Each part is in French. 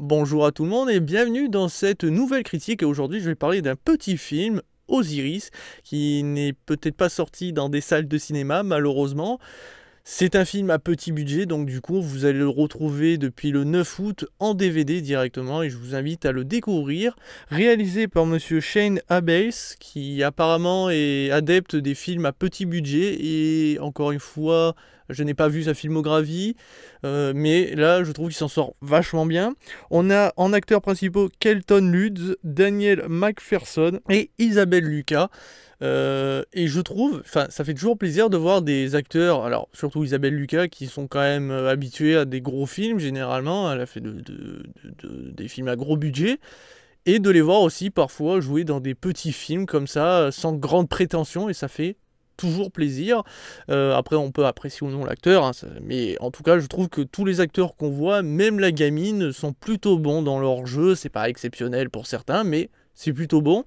Bonjour à tout le monde et bienvenue dans cette nouvelle critique. Et aujourd'hui, je vais parler d'un petit film, Osiris, qui n'est peut-être pas sorti dans des salles de cinéma, malheureusement. C'est un film à petit budget, donc du coup, vous allez le retrouver depuis le 9 août en DVD directement et je vous invite à le découvrir. Réalisé par monsieur Shane Abbais, qui apparemment est adepte des films à petit budget et encore une fois, je n'ai pas vu sa filmographie, mais là, je trouve qu'il s'en sort vachement bien. On a en acteurs principaux Kelton Lutz, Daniel McPherson et Isabelle Lucas. Et je trouve, enfin, ça fait toujours plaisir de voir des acteurs, alors surtout Isabelle Lucas, qui sont quand même habitués à des gros films généralement. Elle a fait des films à gros budget, et de les voir aussi parfois jouer dans des petits films comme ça, sans grande prétention, et ça fait toujours plaisir. Après, on peut apprécier ou non l'acteur, hein, mais en tout cas, je trouve que tous les acteurs qu'on voit, même la gamine, sont plutôt bons dans leur jeu. C'est pas exceptionnel pour certains, mais c'est plutôt bon.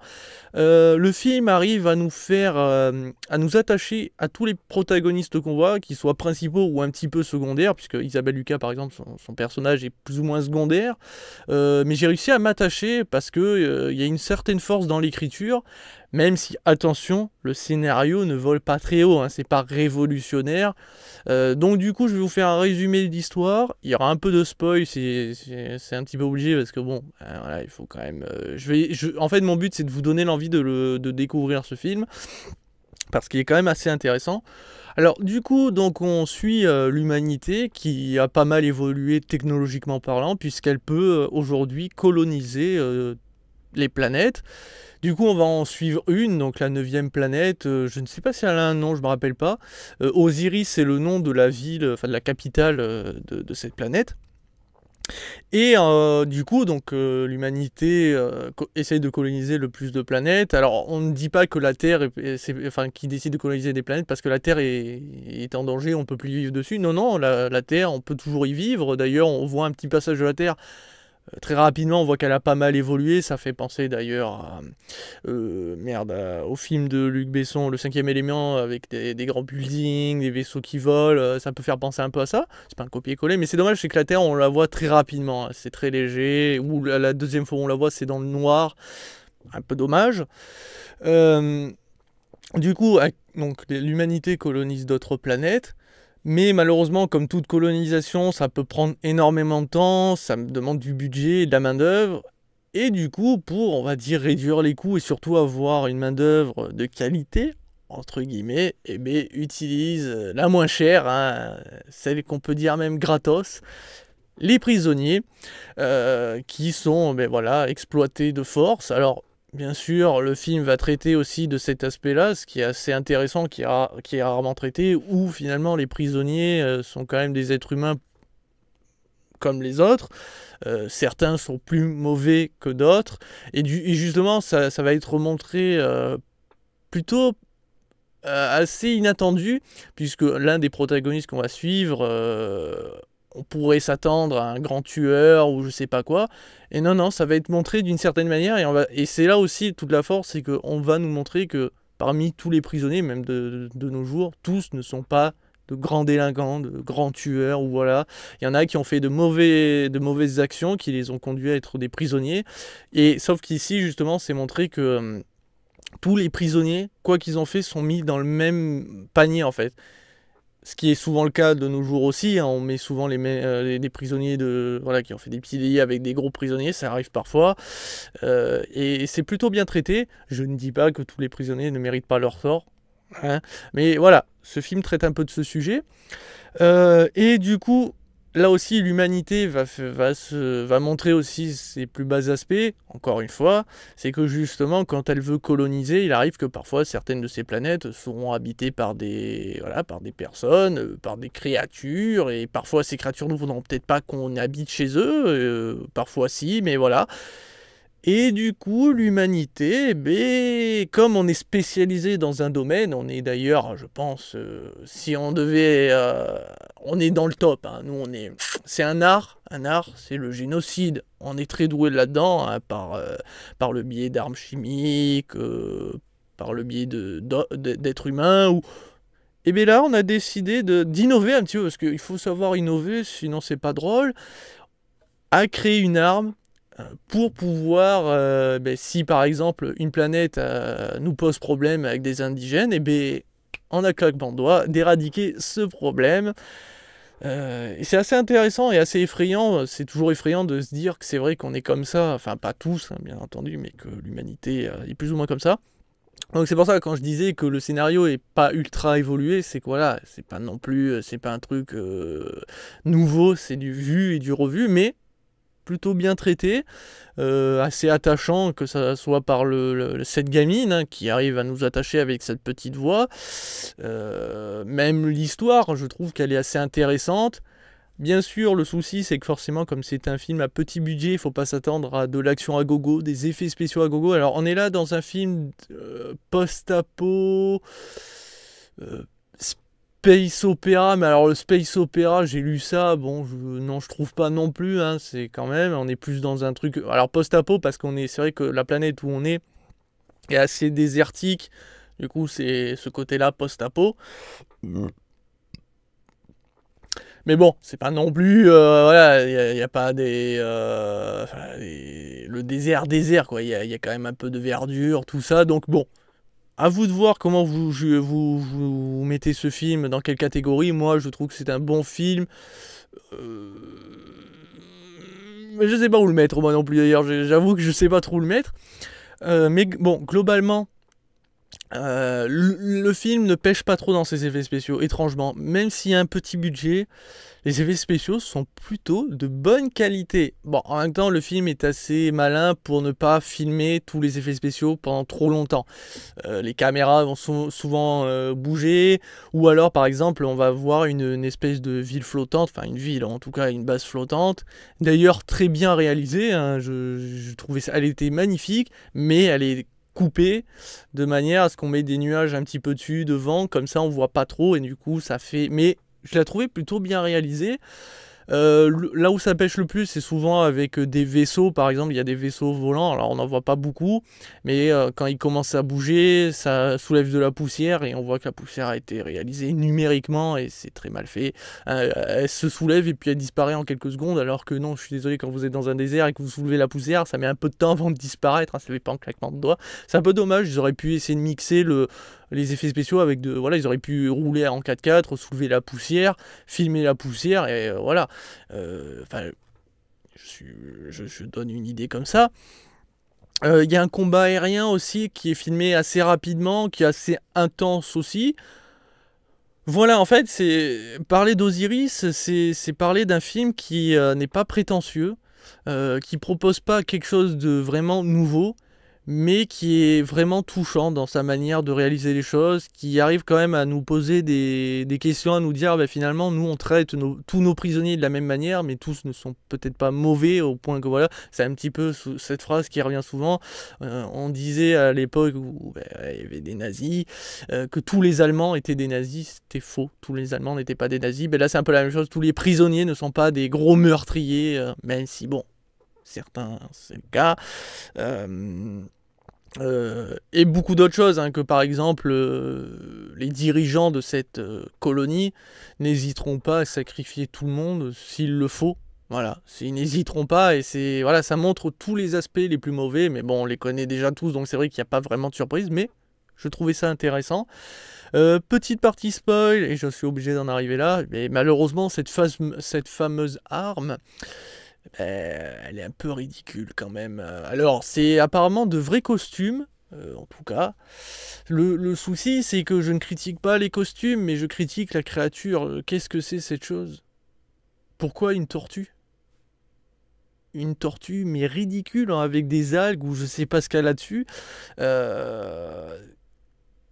Le film arrive à nous faire, à nous attacher à tous les protagonistes qu'on voit, qu'ils soient principaux ou un petit peu secondaires, puisque Isabelle Lucas, par exemple, son personnage est plus ou moins secondaire. Mais j'ai réussi à m'attacher parce que y a une certaine force dans l'écriture, même si, attention, le scénario ne vole pas très haut, hein, c'est pas révolutionnaire. Donc du coup, je vais vous faire un résumé de l'histoire. Il y aura un peu de spoil, c'est un petit peu obligé parce que bon, voilà, il faut quand même. En fait, mon but c'est de vous donner l'envie de découvrir ce film parce qu'il est quand même assez intéressant. Alors du coup, donc on suit l'humanité qui a pas mal évolué technologiquement parlant, puisqu'elle peut aujourd'hui coloniser les planètes. Du coup, on va en suivre une, donc la 9e planète. Je ne sais pas si elle a un nom, je me rappelle pas. Osiris, c'est le nom de la ville, enfin de la capitale de cette planète. Et du coup, donc l'humanité essaye de coloniser le plus de planètes. Alors, on ne dit pas que la Terre, enfin, qui décide de coloniser des planètes parce que la Terre est en danger, on ne peut plus vivre dessus. Non, non, la Terre, on peut toujours y vivre. D'ailleurs, on voit un petit passage de la Terre. Très rapidement, on voit qu'elle a pas mal évolué. Ça fait penser d'ailleurs au film de Luc Besson, Le 5e élément, avec des grands buildings, des vaisseaux qui volent. Ça peut faire penser un peu à ça. C'est pas un copier-coller, mais c'est dommage, c'est que la Terre, on la voit très rapidement, hein. C'est très léger. Ou la deuxième fois où on la voit, c'est dans le noir. Un peu dommage. Euh, du coup, donc, l'humanité colonise d'autres planètes. Mais malheureusement, comme toute colonisation, ça peut prendre énormément de temps, ça me demande du budget et de la main-d'œuvre. Et du coup, pour, on va dire, réduire les coûts et surtout avoir une main-d'œuvre de qualité, entre guillemets, eh bien, utilise la moins chère, hein, celle qu'on peut dire même gratos, les prisonniers, qui sont ben, voilà, exploités de force. Alors, bien sûr, le film va traiter aussi de cet aspect-là, ce qui est assez intéressant, qui est rarement traité, où finalement les prisonniers sont quand même des êtres humains comme les autres. Certains sont plus mauvais que d'autres. Et justement, ça va être montré plutôt assez inattendu, puisque l'un des protagonistes qu'on va suivre, on pourrait s'attendre à un grand tueur ou je sais pas quoi. Et non, non, ça va être montré d'une certaine manière, et c'est là aussi toute la force, c'est qu'on va nous montrer que parmi tous les prisonniers, même de nos jours, tous ne sont pas de grands délinquants, de grands tueurs, ou voilà. Il y en a qui ont fait de mauvaises actions, qui les ont conduits à être des prisonniers. Et sauf qu'ici, justement, c'est montré que tous les prisonniers, quoi qu'ils ont fait, sont mis dans le même panier en fait. Ce qui est souvent le cas de nos jours aussi, hein. On met souvent les prisonniers voilà, qui ont fait des petits délits avec des gros prisonniers, ça arrive parfois. Et c'est plutôt bien traité. Je ne dis pas que tous les prisonniers ne méritent pas leur sort, hein. Mais voilà, ce film traite un peu de ce sujet. Et du coup, là aussi, l'humanité va montrer aussi ses plus bas aspects, encore une fois. C'est que justement, quand elle veut coloniser, il arrive que parfois certaines de ces planètes seront habitées voilà, par des personnes, par des créatures, et parfois ces créatures ne voudront peut-être pas qu'on habite chez eux, parfois si, mais voilà. Et du coup, l'humanité, eh ben, comme on est spécialisé dans un domaine, on est d'ailleurs, je pense, si on devait... on est dans le top, hein. Nous, c'est un art, c'est le génocide. On est très doué là-dedans, hein, par le biais d'armes chimiques, par le biais d'êtres humains. Et bien là, on a décidé d'innover un petit peu, parce qu'il faut savoir innover, sinon c'est pas drôle. à créer une arme pour pouvoir, si par exemple une planète nous pose problème avec des indigènes, et bien en un claquement de doigts, d'éradiquer ce problème. Et c'est assez intéressant et assez effrayant. C'est toujours effrayant de se dire que c'est vrai qu'on est comme ça, enfin pas tous, hein, bien entendu, mais que l'humanité est plus ou moins comme ça. Donc c'est pour ça que quand je disais que le scénario est pas ultra évolué, c'est que voilà, c'est pas non plus, c'est pas un truc nouveau, c'est du vu et du revu, mais plutôt bien traité, assez attachant, que ça soit par cette gamine hein, qui arrive à nous attacher avec cette petite voix. Même l'histoire, je trouve qu'elle est assez intéressante. Bien sûr, le souci, c'est que forcément, comme c'est un film à petit budget, il faut pas s'attendre à de l'action à gogo, des effets spéciaux à gogo. Alors, on est là dans un film post-apo, space opéra, mais alors le space opéra, j'ai lu ça, bon, non, je trouve pas non plus, hein, c'est quand même, on est plus dans un truc, alors post-apo, parce c'est vrai que la planète où on est assez désertique, du coup, c'est ce côté-là post-apo. Mais bon, c'est pas non plus, voilà, il n'y a pas le désert, quoi. Il y a quand même un peu de verdure, tout ça. Donc bon, à vous de voir comment vous mettez ce film, dans quelle catégorie. Moi, je trouve que c'est un bon film. Mais je sais pas où le mettre, moi non plus, d'ailleurs. J'avoue que je sais pas trop où le mettre. Mais bon, globalement, le film ne pêche pas trop dans ses effets spéciaux, étrangement. Même s'il y a un petit budget, les effets spéciaux sont plutôt de bonne qualité. Bon, en même temps, le film est assez malin pour ne pas filmer tous les effets spéciaux pendant trop longtemps. Les caméras vont souvent bouger, ou alors, par exemple, on va voir une espèce de ville flottante, enfin une ville, en tout cas une base flottante. D'ailleurs, très bien réalisée, hein, je trouvais ça, elle était magnifique, mais elle est coupée de manière à ce qu'on met des nuages un petit peu dessus, devant, comme ça on voit pas trop, et du coup ça fait... Mais je l'ai trouvé plutôt bien réalisé. Là où ça pêche le plus, c'est souvent avec des vaisseaux, par exemple, il y a des vaisseaux volants, alors on n'en voit pas beaucoup, mais quand ils commencent à bouger, ça soulève de la poussière, et on voit que la poussière a été réalisée numériquement, et c'est très mal fait. Elle se soulève, et puis elle disparaît en quelques secondes, alors que non, je suis désolé, quand vous êtes dans un désert, et que vous soulevez la poussière, ça met un peu de temps avant de disparaître, hein, ça fait pas en claquement de doigts. C'est un peu dommage, ils auraient pu essayer de mixer les effets spéciaux avec voilà, ils auraient pu rouler en 4x4, soulever la poussière, filmer la poussière, et voilà. Enfin, je donne une idée comme ça. Il y a un combat aérien aussi qui est filmé assez rapidement, qui est assez intense aussi. Voilà, en fait, c'est parler d'Osiris, c'est parler d'un film qui n'est pas prétentieux, qui propose pas quelque chose de vraiment nouveau, mais qui est vraiment touchant dans sa manière de réaliser les choses, qui arrive quand même à nous poser des questions, à nous dire finalement nous on traite tous nos prisonniers de la même manière, mais tous ne sont peut-être pas mauvais au point que voilà, c'est un petit peu cette phrase qui revient souvent. On disait à l'époque où il y avait des nazis, que tous les Allemands étaient des nazis, c'était faux, tous les Allemands n'étaient pas des nazis. Là c'est un peu la même chose, tous les prisonniers ne sont pas des gros meurtriers, même si bon, certains c'est le cas. Et beaucoup d'autres choses, hein, que par exemple les dirigeants de cette colonie n'hésiteront pas à sacrifier tout le monde s'il le faut. Voilà, ils n'hésiteront pas, et voilà, ça montre tous les aspects les plus mauvais, mais bon, on les connaît déjà tous, donc c'est vrai qu'il n'y a pas vraiment de surprise, mais je trouvais ça intéressant. Petite partie spoil, et je suis obligé d'en arriver là, mais malheureusement cette fameuse arme, elle est un peu ridicule quand même. Alors, c'est apparemment de vrais costumes, en tout cas. Le souci, c'est que je ne critique pas les costumes, mais je critique la créature. Qu'est-ce que c'est cette chose? Pourquoi une tortue? Une tortue, mais ridicule, hein, avec des algues ou je sais pas ce qu'elle a dessus.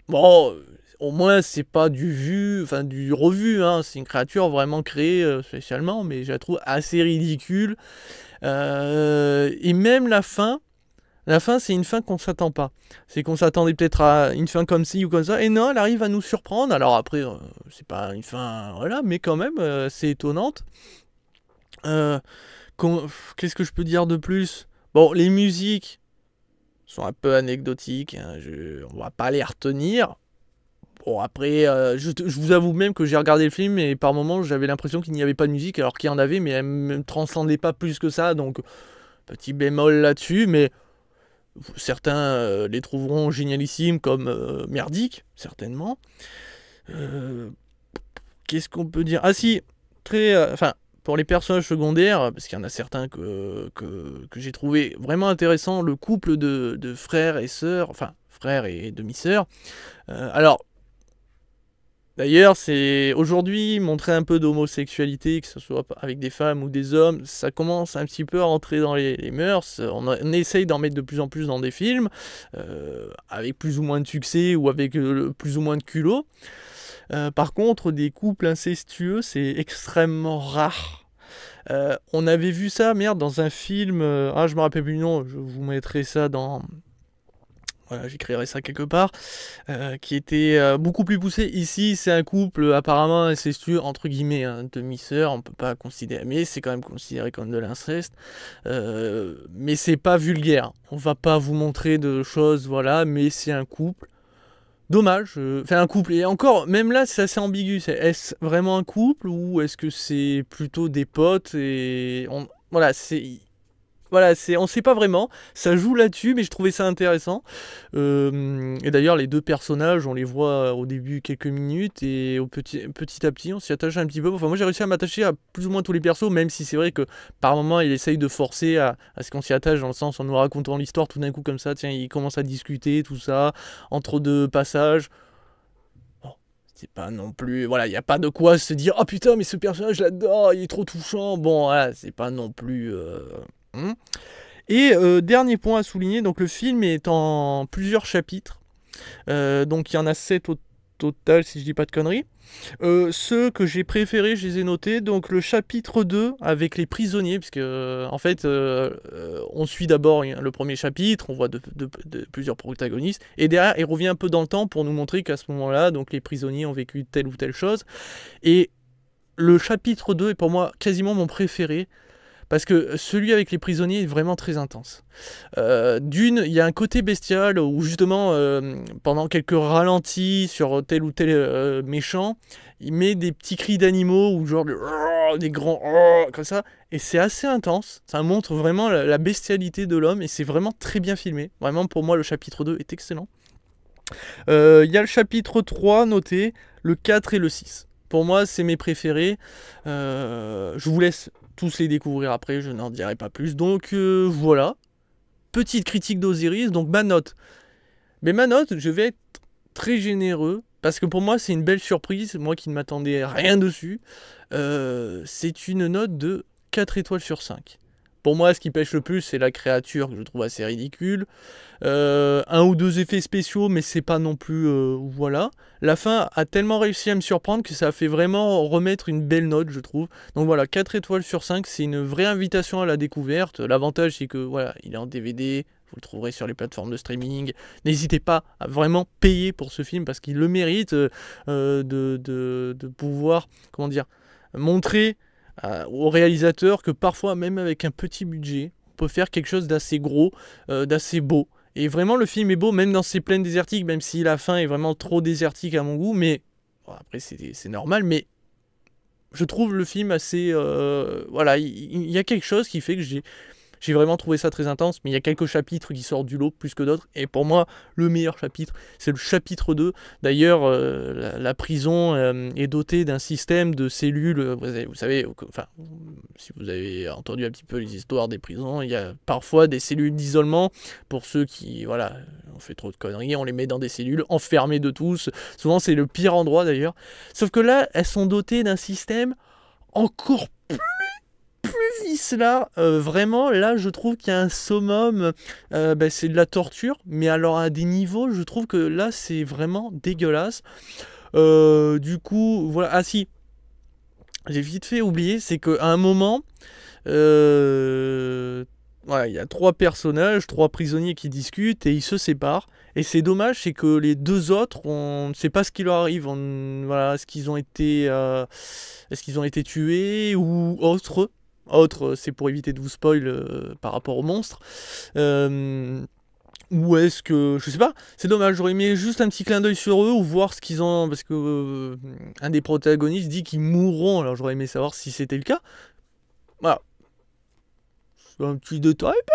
Bon, au moins c'est pas du revu, hein. C'est une créature vraiment créée spécialement, mais je la trouve assez ridicule. Et même la fin c'est une fin qu'on s'attend pas. C'est qu'on s'attendait peut-être à une fin comme ci ou comme ça, et non, elle arrive à nous surprendre. Alors après, c'est pas une fin, voilà, mais quand même, c'est étonnante. Euh, Qu'est-ce que je peux dire de plus? Bon, les musiques sont un peu anecdotiques, hein, on va pas les retenir. Bon, après, je vous avoue même que j'ai regardé le film et par moments j'avais l'impression qu'il n'y avait pas de musique alors qu'il y en avait, mais elle ne me transcendait pas plus que ça, donc petit bémol là-dessus, mais certains les trouveront génialissimes comme merdiques, certainement. Euh, Qu'est-ce qu'on peut dire? Ah si, très... Enfin, pour les personnages secondaires, parce qu'il y en a certains que j'ai trouvé vraiment intéressants, le couple de frères et sœurs, enfin, frères et demi-sœurs. Alors, d'ailleurs, c'est aujourd'hui montrer un peu d'homosexualité, que ce soit avec des femmes ou des hommes, ça commence un petit peu à rentrer dans les mœurs. On essaye d'en mettre de plus en plus dans des films, avec plus ou moins de succès ou avec plus ou moins de culot. Par contre, des couples incestueux, c'est extrêmement rare. On avait vu ça, merde, dans un film. Je me rappelle plus le nom, je vous mettrai ça dans. Voilà, j'écrirai ça quelque part. Qui était beaucoup plus poussé. Ici, c'est un couple apparemment incestueux, entre guillemets, hein, demi-sœur, on peut pas considérer, mais c'est quand même considéré comme de l'inceste. Mais c'est pas vulgaire. On va pas vous montrer de choses, voilà, mais c'est un couple. Dommage, enfin un couple, et encore, même là c'est assez ambigu, est-ce vraiment un couple ou est-ce que c'est plutôt des potes et voilà, on sait pas vraiment, ça joue là-dessus, mais je trouvais ça intéressant. Et d'ailleurs, les deux personnages, on les voit au début quelques minutes, et petit à petit, on s'y attache un petit peu. Enfin, moi, j'ai réussi à m'attacher à plus ou moins tous les persos, même si c'est vrai que par moments, il essaye de forcer à ce qu'on s'y attache, dans le sens en nous racontant l'histoire tout d'un coup, comme ça, tiens, il commence à discuter, tout ça, entre deux passages. Bon, c'est pas non plus. Voilà, il n'y a pas de quoi se dire, oh putain, mais ce personnage là-dedans, il est trop touchant. Bon, voilà, c'est pas non plus. Et dernier point à souligner, donc le film est en plusieurs chapitres. Donc il y en a 7 au total, si je dis pas de conneries. Ceux que j'ai préférés, je les ai notés. Donc le chapitre 2 avec les prisonniers, puisque en fait on suit d'abord le premier chapitre, on voit de plusieurs protagonistes, et derrière il revient un peu dans le temps pour nous montrer qu'à ce moment-là, donc les prisonniers ont vécu telle ou telle chose. Et le chapitre 2 est pour moi quasiment mon préféré, parce que celui avec les prisonniers est vraiment très intense. D'une, il y a un côté bestial où justement, pendant quelques ralentis sur tel ou tel méchant, il met des petits cris d'animaux ou genre des grands comme ça, et c'est assez intense. Ça montre vraiment la bestialité de l'homme et c'est vraiment très bien filmé. Vraiment, pour moi, le chapitre 2 est excellent. Il y a le chapitre 3 noté, le 4 et le 6. Pour moi, c'est mes préférés. Je vous laisse tous les découvrir après, je n'en dirai pas plus. Donc voilà, petite critique d'Osiris, donc ma note. Mais ma note, je vais être très généreux, parce que pour moi c'est une belle surprise, moi qui ne m'attendais à rien dessus. C'est une note de 4 étoiles sur 5. Pour moi, ce qui pêche le plus, c'est la créature que je trouve assez ridicule. Un ou deux effets spéciaux, mais c'est pas non plus... voilà. La fin a tellement réussi à me surprendre que ça a fait vraiment remettre une belle note, je trouve. Donc voilà, 4 étoiles sur 5, c'est une vraie invitation à la découverte. L'avantage, c'est que voilà, il est en DVD, vous le trouverez sur les plateformes de streaming. N'hésitez pas à vraiment payer pour ce film, parce qu'il le mérite de pouvoir, comment dire, montrer au réalisateur que parfois, même avec un petit budget, on peut faire quelque chose d'assez gros, d'assez beau. Et vraiment, le film est beau, même dans ses plaines désertiques, même si la fin est vraiment trop désertique à mon goût. Mais bon, après, c'est normal, mais je trouve le film assez... voilà, il y a quelque chose qui fait que j'ai vraiment trouvé ça très intense, mais il y a quelques chapitres qui sortent du lot plus que d'autres, et pour moi, le meilleur chapitre, c'est le chapitre 2. D'ailleurs, la prison est dotée d'un système de cellules, vous savez, enfin, si vous avez entendu un petit peu les histoires des prisons, il y a parfois des cellules d'isolement, pour ceux qui, voilà, ont fait trop de conneries, on les met dans des cellules enfermées de tous, souvent c'est le pire endroit d'ailleurs, sauf que là, elles sont dotées d'un système encore plus vice-là, vraiment, là, je trouve qu'il y a un summum, c'est de la torture, mais alors à des niveaux, je trouve que là, c'est vraiment dégueulasse. Du coup, voilà, ah si, j'ai vite fait oublier, c'est qu'à un moment, voilà, il y a 3 personnages, 3 prisonniers qui discutent, et ils se séparent, et c'est dommage, c'est que les 2 autres, on ne sait pas ce qui leur arrive, voilà, est-ce qu'ils ont été tués, ou autre. Autre, c'est pour éviter de vous spoil par rapport au monstre. Ou est-ce que... Je sais pas, c'est dommage, j'aurais aimé juste un petit clin d'œil sur eux, ou voir ce qu'ils ont... Parce que un des protagonistes dit qu'ils mourront, alors j'aurais aimé savoir si c'était le cas. Voilà, c'est un petit détail pas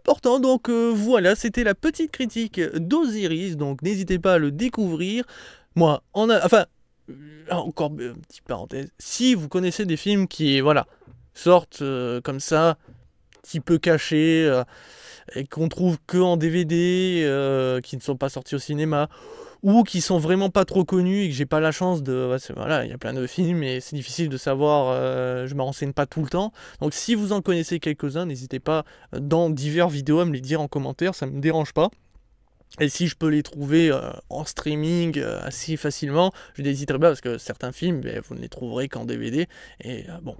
important, donc voilà, c'était la petite critique d'Osiris, donc n'hésitez pas à le découvrir. Moi, enfin, encore une petite parenthèse, si vous connaissez des films qui, voilà, sortent comme ça, petit peu cachés, et qu'on trouve que en DVD, qui ne sont pas sortis au cinéma, ou qui sont vraiment pas trop connus et que j'ai pas la chance de... Voilà, il y a plein de films et c'est difficile de savoir, je me renseigne pas tout le temps. Donc si vous en connaissez quelques-uns, n'hésitez pas dans divers vidéos à me les dire en commentaire, ça me dérange pas. Et si je peux les trouver en streaming assez facilement, je n'hésiterai pas parce que certains films, vous ne les trouverez qu'en DVD. Et bon...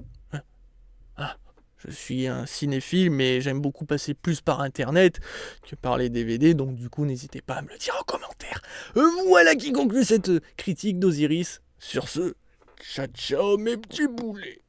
Ah, je suis un cinéphile, mais j'aime beaucoup passer plus par internet que par les DVD, donc du coup n'hésitez pas à me le dire en commentaire. Voilà qui conclut cette critique d'Osiris. Sur ce, ciao ciao mes petits boulets.